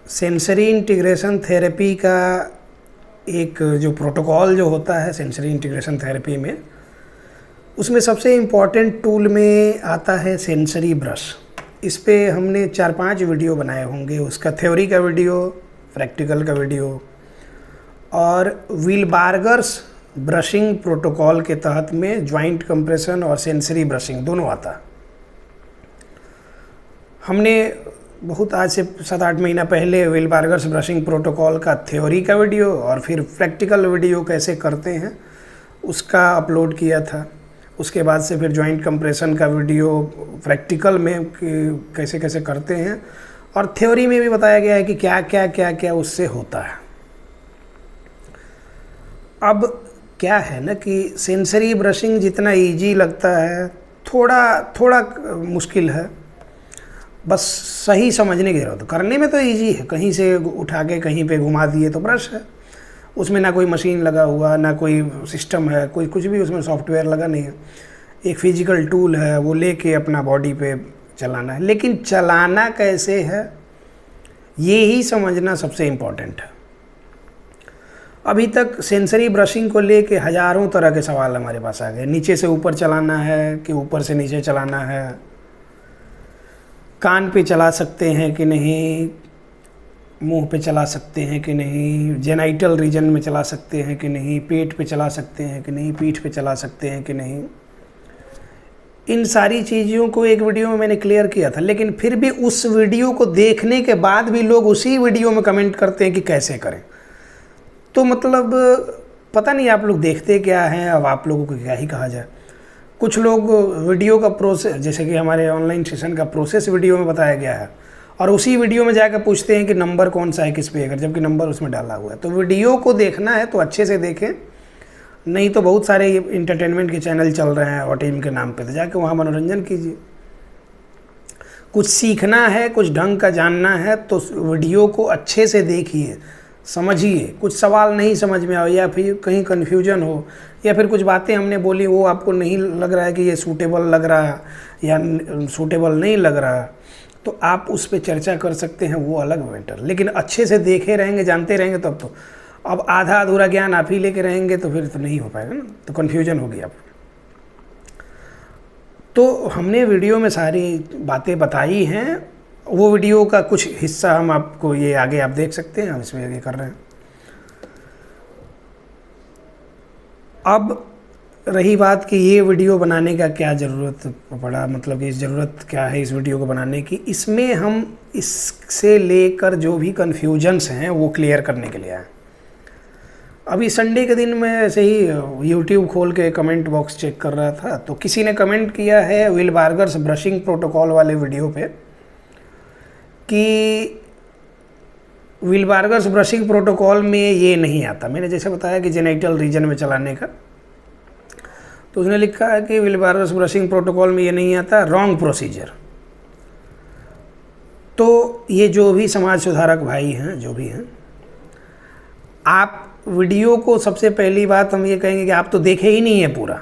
Sensory integration therapy का एक जो प्रोटोकॉल जो होता है सेंसरी इंटीग्रेशन थेरेपी में, उसमें सबसे इम्पॉर्टेंट टूल में आता है सेंसरी ब्रश। इस पे हमने 4-5 वीडियो बनाए होंगे, उसका थ्योरी का वीडियो, प्रैक्टिकल का वीडियो, और विलबार्गर्स ब्रशिंग प्रोटोकॉल के तहत में जॉइंट कंप्रेशन और सेंसरी ब्रशिंग दोनों आता। हमने बहुत आज से 7-8 महीना पहले विलबार्गर्स ब्रशिंग प्रोटोकॉल का थ्योरी का वीडियो और फिर प्रैक्टिकल वीडियो कैसे करते हैं उसका अपलोड किया था। उसके बाद से फिर जॉइंट कंप्रेशन का वीडियो प्रैक्टिकल में कैसे कैसे करते हैं, और थ्योरी में भी बताया गया है कि क्या क्या उससे होता है। अब क्या है ना कि सेंसरी ब्रशिंग जितना इजी लगता है थोड़ा मुश्किल है, बस सही समझने की जरूरत। करने में तो इजी है, कहीं से उठा के कहीं पे घुमा दिए तो ब्रश है, उसमें ना कोई मशीन लगा हुआ, ना कोई सिस्टम है, कोई कुछ भी उसमें सॉफ्टवेयर लगा नहीं है, एक फिजिकल टूल है, वो लेके अपना बॉडी पे चलाना है। लेकिन चलाना कैसे है ये ही समझना सबसे इम्पोर्टेंट है। अभी तक सेंसरी ब्रशिंग को लेके हज़ारों तरह के सवाल हमारे पास आ गए। नीचे से ऊपर चलाना है कि ऊपर से नीचे चलाना है, कान पे चला सकते हैं कि नहीं, मुंह पे चला सकते हैं कि नहीं, जेनाइटल रीजन में चला सकते हैं कि नहीं, पेट पे चला सकते हैं कि नहीं, पीठ पे चला सकते हैं कि नहीं। इन सारी चीज़ों को एक वीडियो में मैंने क्लियर किया था, लेकिन फिर भी उस वीडियो को देखने के बाद भी लोग उसी वीडियो में कमेंट करते हैं कि कैसे करें। तो मतलब पता नहीं आप लोग देखते क्या हैं, अब आप लोगों को क्या ही कहा जाए। कुछ लोग वीडियो का प्रोसेस, जैसे कि हमारे ऑनलाइन सेशन का प्रोसेस वीडियो में बताया गया है, और उसी वीडियो में जाकर पूछते हैं कि नंबर कौन सा है किस पे, अगर जबकि नंबर उसमें डाला हुआ है। तो वीडियो को देखना है तो अच्छे से देखें, नहीं तो बहुत सारे इंटरटेनमेंट के चैनल चल रहे हैं और टीम के नाम पे, तो जाके वहाँ मनोरंजन कीजिए। कुछ सीखना है, कुछ ढंग का जानना है तो वीडियो को अच्छे से देखिए, समझिए। कुछ सवाल नहीं समझ में आओ या फिर कहीं कन्फ्यूजन हो या फिर कुछ बातें हमने बोली वो आपको नहीं लग रहा है कि ये सूटेबल लग रहा है या सूटेबल नहीं लग रहा, तो आप उस पर चर्चा कर सकते हैं, वो अलग मैटर। लेकिन अच्छे से देखे रहेंगे, जानते रहेंगे तब तो। अब आधा अधूरा ज्ञान आप ही लेके रहेंगे तो फिर तो नहीं हो पाएगा ना, तो कन्फ्यूजन होगी आप। तो हमने वीडियो में सारी बातें बताई हैं, वो वीडियो का कुछ हिस्सा हम आपको ये आगे आप देख सकते हैं, हम इसमें आगे कर रहे हैं। अब रही बात कि ये वीडियो बनाने का क्या ज़रूरत पड़ा, मतलब कि ज़रूरत क्या है इस वीडियो को बनाने की। इसमें हम इससे लेकर जो भी कन्फ्यूजन्स हैं वो क्लियर करने के लिए आए। अभी संडे के दिन मैं ऐसे ही यूट्यूब खोल के कमेंट बॉक्स चेक कर रहा था, तो किसी ने कमेंट किया है विलबार्गर्स ब्रशिंग प्रोटोकॉल वाले वीडियो पे कि विलबार्गर्स ब्रशिंग प्रोटोकॉल में ये नहीं आता। मैंने जैसे बताया कि जेनाइटल रीजन में चलाने का, तो उसने लिखा है कि विलबार्गर्स ब्रशिंग प्रोटोकॉल में ये नहीं आता, रॉन्ग प्रोसीजर। तो ये जो भी समाज सुधारक भाई हैं, जो भी हैं, आप वीडियो को सबसे पहली बात हम ये कहेंगे कि आप तो देखे ही नहीं है पूरा।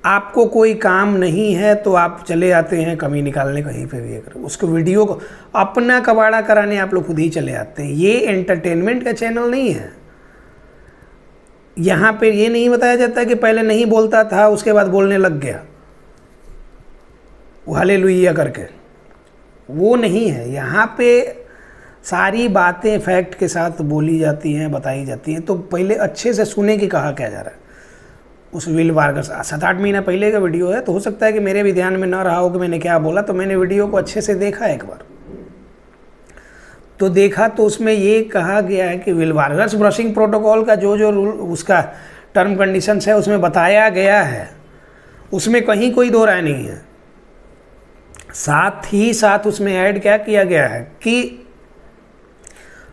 आपको कोई काम नहीं है तो आप चले आते हैं कमी निकालने कहीं पे भी, अगर उसको वीडियो को अपना कबाड़ा कराने आप लोग खुद ही चले आते हैं। ये एंटरटेनमेंट का चैनल नहीं है। यहाँ पे ये नहीं बताया जाता कि पहले नहीं बोलता था उसके बाद बोलने लग गया वो हालेलुया करके, वो नहीं है। यहाँ पे सारी बातें फैक्ट के साथ बोली जाती हैं, बताई जाती हैं। तो पहले अच्छे से सुने कि कहा क्या जा रहा है। उस विलबार्गर्स 7-8 महीना पहले का वीडियो है, तो हो सकता है कि मेरे भी ध्यान में ना रहा हो कि मैंने क्या बोला, तो मैंने वीडियो को अच्छे से देखा एक बार। तो देखा तो उसमें ये कहा गया है कि विलबार्गर्स ब्रशिंग प्रोटोकॉल का जो जो रूल, उसका टर्म कंडीशंस है उसमें बताया गया है, उसमें कहीं कोई दो राय नहीं है। साथ ही साथ उसमें ऐड क्या किया गया है कि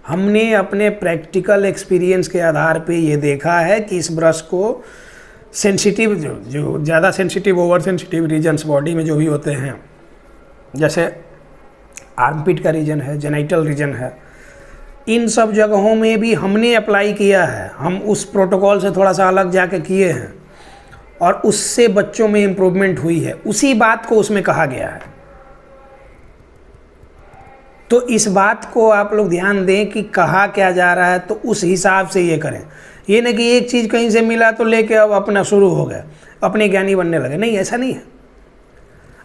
हमने अपने प्रैक्टिकल एक्सपीरियंस के आधार पे ये देखा है कि इस ब्रश को सेंसिटिव, जो ज़्यादा sensitive, over sensitive regions body में जो भी होते हैं, जैसे आर्मपिट का रीजन है, जेनाइटल रीजन है, इन सब जगहों में भी हमने अप्लाई किया है। हम उस प्रोटोकॉल से थोड़ा सा अलग जाके किए हैं और उससे बच्चों में इम्प्रूवमेंट हुई है। उसी बात को उसमें कहा गया है। तो इस बात को आप लोग ध्यान दें कि कहा क्या जा रहा है, तो उस हिसाब से ये करें। ये नहीं कि एक चीज़ कहीं से मिला तो लेके अब अपना शुरू हो गया, अपने ज्ञानी बनने लगे। नहीं, ऐसा नहीं है।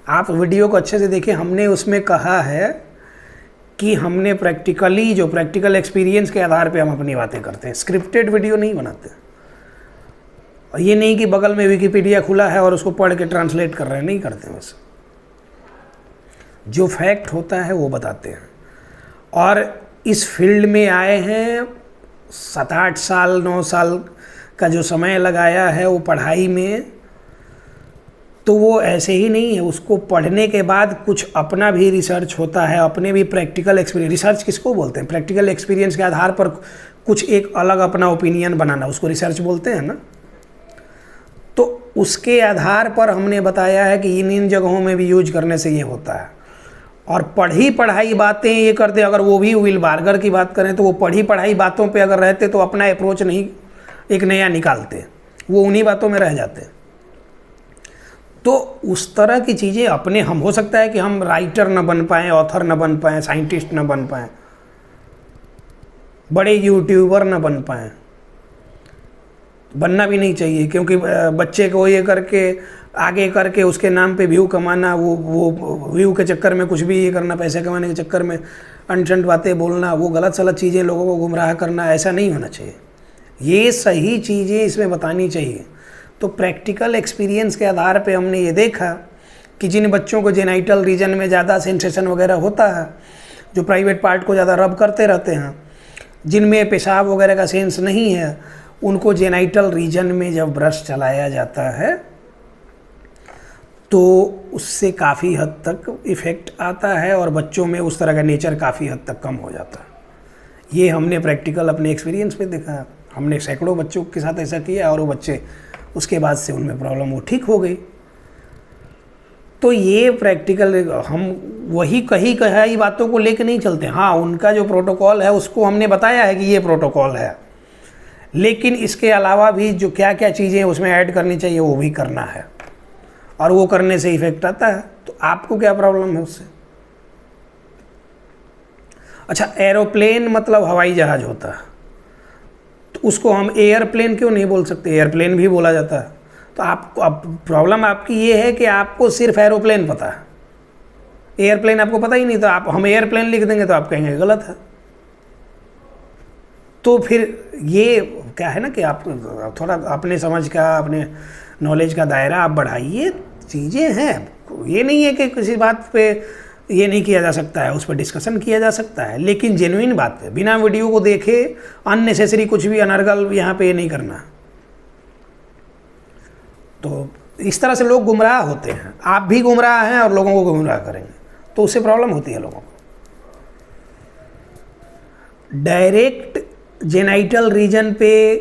आप वीडियो को अच्छे से देखिए, हमने उसमें कहा है कि हमने प्रैक्टिकली, जो प्रैक्टिकल एक्सपीरियंस के आधार पे हम अपनी बातें करते हैं, स्क्रिप्टेड वीडियो नहीं बनाते। और ये नहीं कि बगल में विकिपीडिया खुला है और उसको पढ़ के ट्रांसलेट कर रहे हैं, नहीं करते। बस जो फैक्ट होता है वो बताते हैं। और इस फील्ड में आए हैं 7-8 साल 9 साल का जो समय लगाया है वो पढ़ाई में, तो वो ऐसे ही नहीं है। उसको पढ़ने के बाद कुछ अपना भी रिसर्च होता है, अपने भी प्रैक्टिकल एक्सपीरियंस। रिसर्च किसको बोलते हैं? प्रैक्टिकल एक्सपीरियंस के आधार पर कुछ एक अलग अपना ओपिनियन बनाना, उसको रिसर्च बोलते हैं ना। तो उसके आधार पर हमने बताया है कि इन जगहों में भी यूज करने से ये होता है। और पढ़ाई बातें ये करते, अगर वो भी विल बार्गर की बात करें तो वो पढ़ाई बातों पे अगर रहते तो अपना अप्रोच नहीं एक नया निकालते, वो उन्हीं बातों में रह जाते। तो उस तरह की चीज़ें अपने, हम हो सकता है कि हम राइटर न बन पाएँ, ऑथर न बन पाएँ, साइंटिस्ट न बन पाएँ, बड़े यूट्यूबर न बन पाएँ, बनना भी नहीं चाहिए। क्योंकि बच्चे को ये करके आगे करके उसके नाम पे व्यू कमाना, वो व्यू के चक्कर में कुछ भी ये करना, पैसे कमाने के चक्कर में अनशंट बातें बोलना, वो गलत सलत चीज़ें लोगों को गुमराह करना, ऐसा नहीं होना चाहिए। ये सही चीज़ें इसमें बतानी चाहिए। तो प्रैक्टिकल एक्सपीरियंस के आधार पे हमने ये देखा कि जिन बच्चों को जेनाइटल रीजन में ज़्यादा सेंसेशन वगैरह होता है, जो प्राइवेट पार्ट को ज़्यादा रब करते रहते हैं, जिनमें पेशाब वगैरह का सेंस नहीं है, उनको जेनाइटल रीजन में जब ब्रश चलाया जाता है तो उससे काफ़ी हद तक इफ़ेक्ट आता है और बच्चों में उस तरह का नेचर काफ़ी हद तक कम हो जाता है। ये हमने प्रैक्टिकल अपने एक्सपीरियंस पे देखा। हमने सैकड़ों बच्चों के साथ ऐसा किया और वो बच्चे उसके बाद से उनमें प्रॉब्लम वो ठीक हो गई। तो ये प्रैक्टिकल, हम वही कही बातों को लेके नहीं चलते। हाँ, उनका जो प्रोटोकॉल है उसको हमने बताया है कि ये प्रोटोकॉल है, लेकिन इसके अलावा भी जो क्या क्या चीज़ें उसमें ऐड करनी चाहिए वो भी करना है, और वो करने से इफेक्ट आता है। तो आपको क्या प्रॉब्लम है उससे? अच्छा, एरोप्लेन मतलब हवाई जहाज होता है, तो उसको हम एयरप्लेन क्यों नहीं बोल सकते? एयरप्लेन भी बोला जाता है। तो आपको, अब प्रॉब्लम आपकी ये है कि आपको सिर्फ एरोप्लेन पता है, एयरप्लेन आपको पता ही नहीं। तो आप, हम एयरप्लेन लिख देंगे तो आप कहेंगे गलत है। तो फिर ये क्या है ना कि आप थोड़ा अपने समझ का, अपने नॉलेज का दायरा आप बढ़ाइए। चीज़ें हैं, ये नहीं है कि किसी बात पे ये नहीं किया जा सकता है, उस पर डिस्कशन किया जा सकता है, लेकिन जेन्युइन बात पे, बिना वीडियो को देखे अननेसेसरी कुछ भी अनर्गल यहाँ पे ये नहीं करना। तो इस तरह से लोग गुमराह होते हैं। आप भी गुमराह हैं और लोगों को गुमराह करेंगे, तो उससे प्रॉब्लम होती है लोगों को। डायरेक्ट जेनाइटल रीजन पे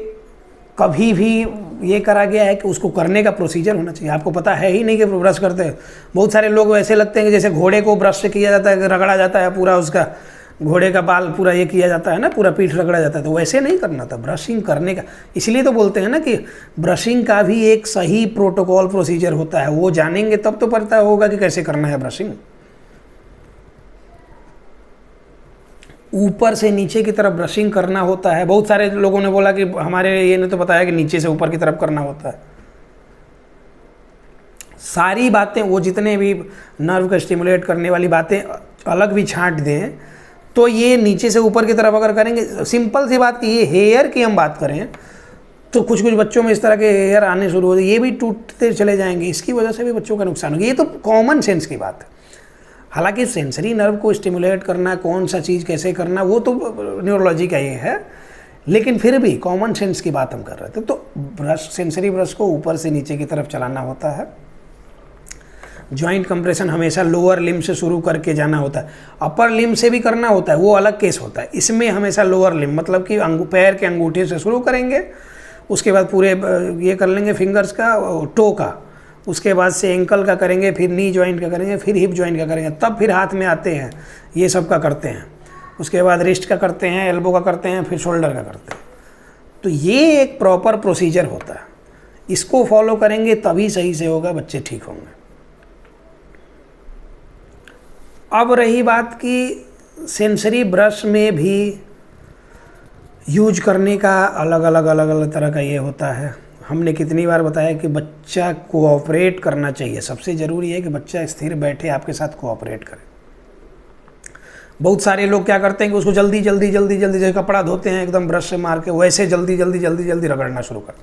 कभी भी ये करा गया है कि उसको करने का प्रोसीजर होना चाहिए। आपको पता है ही नहीं कि ब्रश करते हैं। बहुत सारे लोग ऐसे लगते हैं कि जैसे घोड़े को ब्रश से किया जाता है, रगड़ा जाता है पूरा, उसका घोड़े का बाल पूरा ये किया जाता है ना, पूरा पीठ रगड़ा जाता है। तो वैसे नहीं करना था ब्रशिंग करने का। इसलिए तो बोलते हैं ना कि ब्रशिंग का भी एक सही प्रोटोकॉल प्रोसीजर होता है। वो जानेंगे तब तो पता होगा कि कैसे करना है ब्रशिंग। ऊपर से नीचे की तरफ ब्रशिंग करना होता है। बहुत सारे लोगों ने बोला कि हमारे ये ने तो बताया कि नीचे से ऊपर की तरफ करना होता है। सारी बातें, वो जितने भी नर्व को स्टिमुलेट करने वाली बातें अलग भी छांट दें, तो ये नीचे से ऊपर की तरफ अगर करेंगे, सिंपल सी बात कि ये हेयर की हम बात करें तो कुछ कुछ बच्चों में इस तरह के हेयर आने शुरू हो जाए, ये भी टूटते चले जाएंगे। इसकी वजह से भी बच्चों का नुकसान होगा। ये तो कॉमन सेंस की बात है। हालांकि सेंसरी नर्व को स्टिमुलेट करना, कौन सा चीज़ कैसे करना, वो तो न्यूरोलॉजी का ये है, लेकिन फिर भी कॉमन सेंस की बात हम कर रहे थे। तो ब्रश, सेंसरी ब्रश को ऊपर से नीचे की तरफ चलाना होता है। जॉइंट कंप्रेशन हमेशा लोअर लिम्ब से शुरू करके जाना होता है। अपर लिम्ब से भी करना होता है, वो अलग केस होता है। इसमें हमेशा लोअर लिम्ब, मतलब कि पैर के अंगूठे से शुरू करेंगे, उसके बाद पूरे ये कर लेंगे फिंगर्स का, टो का, उसके बाद से एंकल का करेंगे, फिर नी जॉइंट का करेंगे, फिर हिप जॉइंट का करेंगे, तब फिर हाथ में आते हैं, ये सब का करते हैं। उसके बाद रिस्ट का करते हैं, एल्बो का करते हैं, फिर शोल्डर का करते हैं। तो ये एक प्रॉपर प्रोसीजर होता है। इसको फॉलो करेंगे तभी सही से होगा, बच्चे ठीक होंगे। अब रही बात कि सेंसरी ब्रश में भी यूज करने का अलग अलग तरह का ये होता है। हमने कितनी बार बताया कि बच्चा कोऑपरेट करना चाहिए। सबसे ज़रूरी है कि बच्चा स्थिर बैठे आपके साथ कोऑपरेट करे। बहुत सारे लोग क्या करते हैं कि उसको जल्दी जैसे कपड़ा धोते हैं एकदम ब्रश से मार के, वैसे जल्दी रगड़ना शुरू कर।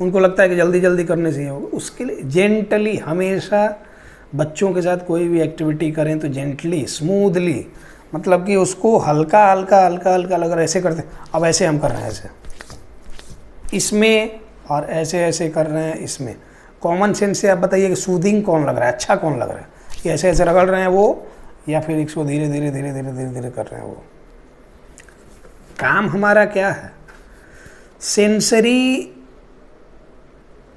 उनको लगता है कि जल्दी करने से ही होगा। उसके लिए जेंटली, हमेशा बच्चों के साथ कोई भी एक्टिविटी करें तो जेंटली, स्मूथली, मतलब कि उसको हल्का लग रहा है, ऐसे करते। अब ऐसे हम कर रहे हैं, ऐसे इसमें, और ऐसे कर रहे हैं इसमें। कॉमन सेंस से आप बताइए कि सूदिंग कौन लग रहा है, अच्छा कौन लग रहा है, कि ऐसे रगड़ रहे हैं वो, या फिर इसको धीरे धीरे कर रहे हैं वो। काम हमारा क्या है? Sensory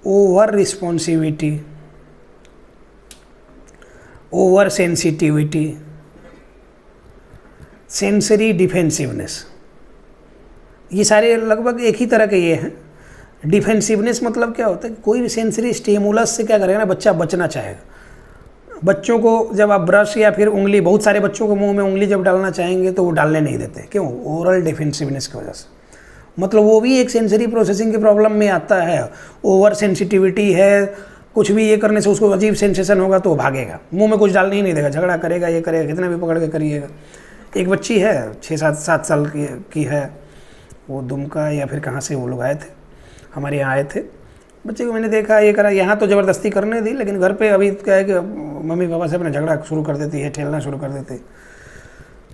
over responsivity, over sensitivity, sensory defensiveness, ये सारे लगभग एक ही तरह के ये हैं। डिफेंसिवनेस मतलब क्या होता है कि कोई भी सेंसरी स्टिमुलस से क्या करेगा ना, बच्चा बचना चाहेगा। बच्चों को जब आप ब्रश या फिर उंगली, बहुत सारे बच्चों को मुंह में उंगली जब डालना चाहेंगे तो वो डालने नहीं देते। क्यों? ओरल डिफेंसिवनेस की वजह से। मतलब वो भी एक सेंसरी प्रोसेसिंग की प्रॉब्लम में आता है। ओवर सेंसिटिविटी है, कुछ भी ये करने से उसको अजीब सेंसेशन होगा तो वो भागेगा, मुंह में कुछ डालने ही नहीं देगा, झगड़ा करेगा, ये करेगा, कितना भी पकड़ के करिएगा। एक बच्ची है 6-7 साल की है, वो दुमका या फिर कहाँ से वो लोग आए थे, हमारे यहाँ आए थे। बच्चे को मैंने देखा ये करा, यहाँ तो ज़बरदस्ती करने दी, लेकिन घर पे अभी क्या है कि मम्मी पापा से अपना झगड़ा शुरू कर देती है, ठेलना शुरू कर देती है,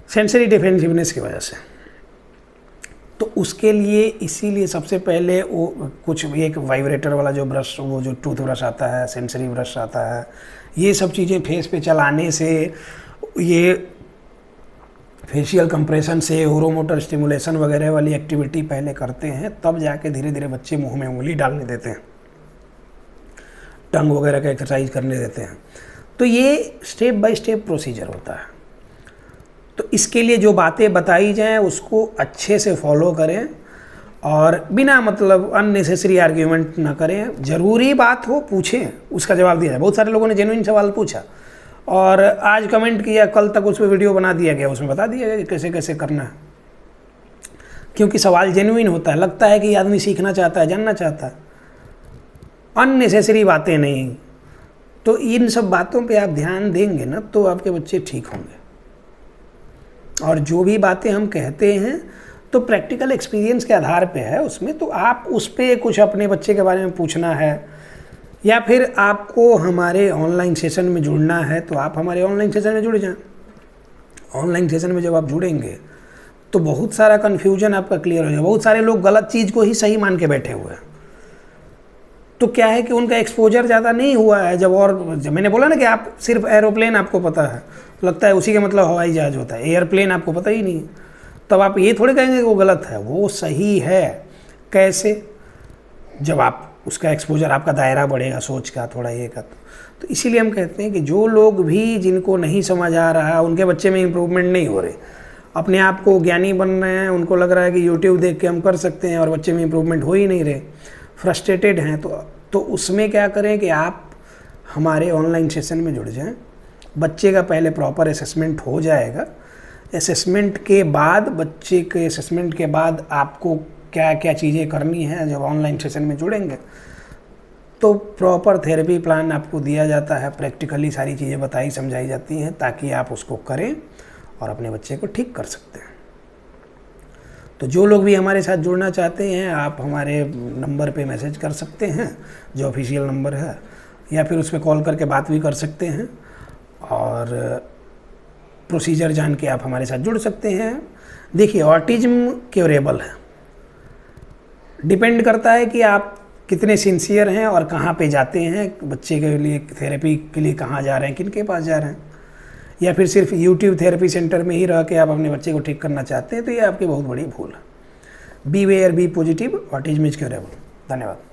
सेंसरी डिफेंसिवनेस की वजह से। तो उसके लिए इसीलिए सबसे पहले वो कुछ एक वाइब्रेटर वाला जो ब्रश, वो जो टूथ ब्रश आता है, सेंसरी ब्रश आता है, ये सब चीज़ें फेस पे चलाने से, ये फेशियल कंप्रेशन से, ओरोमोटर स्टिमुलेशन वगैरह वाली एक्टिविटी पहले करते हैं, तब जाके धीरे धीरे बच्चे मुंह में उंगली डालने देते हैं, टंग वगैरह का एक्सरसाइज करने देते हैं। तो ये स्टेप बाय स्टेप प्रोसीजर होता है। तो इसके लिए जो बातें बताई जाएं उसको अच्छे से फॉलो करें और बिना मतलब अननेसेसरी आर्ग्यूमेंट ना करें। ज़रूरी बात हो पूछें, उसका जवाब दिया जाए। बहुत सारे लोगों ने जेन्युइन सवाल पूछा और आज कमेंट किया, कल तक उस पर वीडियो बना दिया गया, उसमें बता दिया गया कि कैसे कैसे करना है। क्योंकि सवाल जेन्युइन होता है, लगता है कि आदमी सीखना चाहता है, जानना चाहता है, अननेसेसरी बातें नहीं। तो इन सब बातों पे आप ध्यान देंगे ना तो आपके बच्चे ठीक होंगे। और जो भी बातें हम कहते हैं तो प्रैक्टिकल एक्सपीरियंस के आधार पे है उसमें, तो आप उस पर कुछ अपने बच्चे के बारे में पूछना है या फिर आपको हमारे ऑनलाइन सेशन में जुड़ना है तो आप हमारे ऑनलाइन सेशन में जुड़ जाएं। ऑनलाइन सेशन में जब आप जुड़ेंगे तो बहुत सारा कन्फ्यूजन आपका क्लियर हो जाएगा। बहुत सारे लोग गलत चीज़ को ही सही मान के बैठे हुए हैं। तो क्या है कि उनका एक्सपोजर ज़्यादा नहीं हुआ है। जब मैंने बोला ना कि आप सिर्फ एरोप्लेन आपको पता है, तो लगता है उसी का मतलब हवाई जहाज़ होता है, एयरप्लेन आपको पता ही नहीं, तब आप ये थोड़े कहेंगे कि वो गलत है। वो सही है। कैसे? जब आप उसका एक्सपोजर, आपका दायरा बढ़ेगा सोच का, थोड़ा ये का। तो इसीलिए हम कहते हैं कि जो लोग भी, जिनको नहीं समझ आ रहा, उनके बच्चे में इम्प्रूवमेंट नहीं हो रहे, अपने आप को ज्ञानी बन रहे हैं, उनको लग रहा है कि यूट्यूब देख के हम कर सकते हैं और बच्चे में इम्प्रूवमेंट हो ही नहीं रहे, फ्रस्ट्रेटेड हैं, तो उसमें क्या करें कि आप हमारे ऑनलाइन सेशन में जुड़ जाएं। बच्चे का पहले प्रॉपर असेसमेंट हो जाएगा। असेसमेंट के बाद, बच्चे के असेसमेंट के बाद आपको क्या क्या चीज़ें करनी है, जब ऑनलाइन सेशन में जुड़ेंगे तो प्रॉपर थेरेपी प्लान आपको दिया जाता है। प्रैक्टिकली सारी चीज़ें बताई समझाई जाती हैं ताकि आप उसको करें और अपने बच्चे को ठीक कर सकते हैं। तो जो लोग भी हमारे साथ जुड़ना चाहते हैं, आप हमारे नंबर पे मैसेज कर सकते हैं जो ऑफिशियल नंबर है, या फिर उस पर कॉल करके बात भी कर सकते हैं और प्रोसीजर जान के आप हमारे साथ जुड़ सकते हैं। देखिए, ऑटिज्म क्योरेबल है। डिपेंड करता है कि आप कितने सिंसियर हैं और कहाँ पे जाते हैं, बच्चे के लिए थेरेपी के लिए कहाँ जा रहे हैं, किन के पास जा रहे हैं, या फिर सिर्फ यूट्यूब थेरेपी सेंटर में ही रह के आप अपने बच्चे को ठीक करना चाहते हैं, तो ये आपकी बहुत बड़ी भूल है। Be aware, be positive, autism is curable. धन्यवाद।